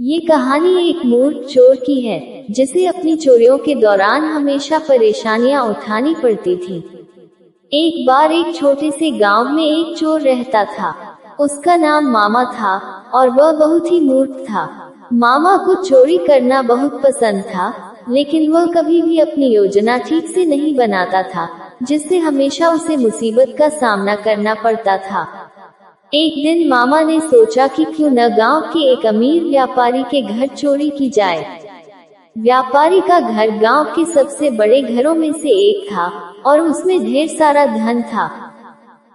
ये कहानी एक मूर्ख चोर की है, जिसे अपनी चोरियों के दौरान हमेशा परेशानियां उठानी पड़ती थी। एक बार एक छोटे से गांव में एक चोर रहता था। उसका नाम मामा था और वह बहुत ही मूर्ख था। मामा को चोरी करना बहुत पसंद था, लेकिन वह कभी भी अपनी योजना ठीक से नहीं बनाता था, जिससे हमेशा उसे मुसीबत का सामना करना पड़ता था। एक दिन मामा ने सोचा कि क्यों न गांव के एक अमीर व्यापारी के घर चोरी की जाए। व्यापारी का घर गांव के सबसे बड़े घरों में से एक था और उसमें ढेर सारा धन था।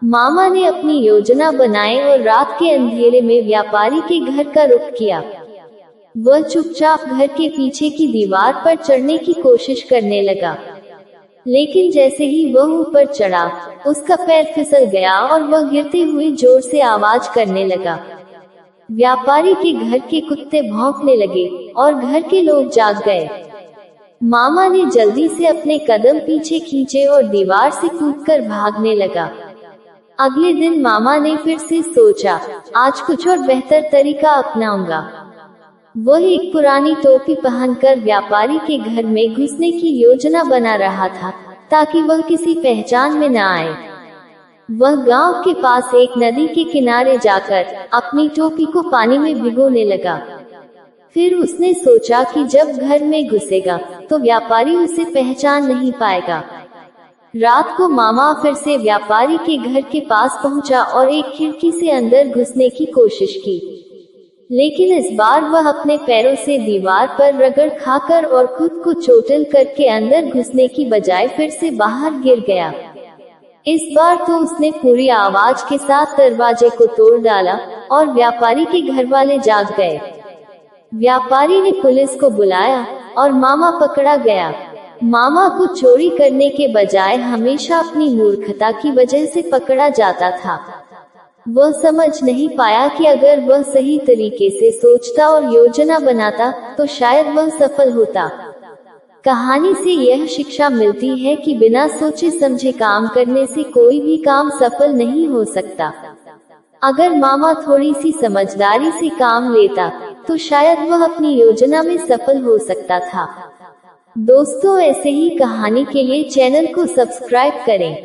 मामा ने अपनी योजना बनाई और रात के अंधेरे में व्यापारी के घर का रुख किया। वह चुपचाप घर के पीछे की दीवार पर चढ़ने की कोशिश करने लगा, लेकिन जैसे ही वह ऊपर चढ़ा, उसका पैर फिसल गया और वह गिरते हुए जोर से आवाज करने लगा। व्यापारी के घर के कुत्ते भौंकने लगे और घर के लोग जाग गए। मामा ने जल्दी से अपने कदम पीछे खींचे और दीवार से कूदकर भागने लगा। अगले दिन मामा ने फिर से सोचा, आज कुछ और बेहतर तरीका अपनाऊंगा। वह एक पुरानी टोपी पहनकर व्यापारी के घर में घुसने की योजना बना रहा था, ताकि वह किसी पहचान में न आए। वह गांव के पास एक नदी के किनारे जाकर अपनी टोपी को पानी में भिगोने लगा। फिर उसने सोचा कि जब घर में घुसेगा तो व्यापारी उसे पहचान नहीं पाएगा। रात को मामा फिर से व्यापारी के घर के पास पहुंचा और एक खिड़की से अंदर घुसने की कोशिश की, लेकिन इस बार वह अपने पैरों से दीवार पर रगड़ खाकर और खुद को चोटिल करके अंदर घुसने की बजाय फिर से बाहर गिर गया। इस बार तो उसने पूरी आवाज के साथ दरवाजे को तोड़ डाला और व्यापारी के घर वाले जाग गए। व्यापारी ने पुलिस को बुलाया और मामा पकड़ा गया। मामा को चोरी करने के बजाय हमेशा अपनी मूर्खता की वजह से पकड़ा जाता था। वह समझ नहीं पाया कि अगर वह सही तरीके से सोचता और योजना बनाता तो शायद वह सफल होता। कहानी से यह शिक्षा मिलती है कि बिना सोचे समझे काम करने से कोई भी काम सफल नहीं हो सकता। अगर मामा थोड़ी सी समझदारी से काम लेता तो शायद वह अपनी योजना में सफल हो सकता था। दोस्तों, ऐसे ही कहानी के लिए चैनल को सब्सक्राइब करें।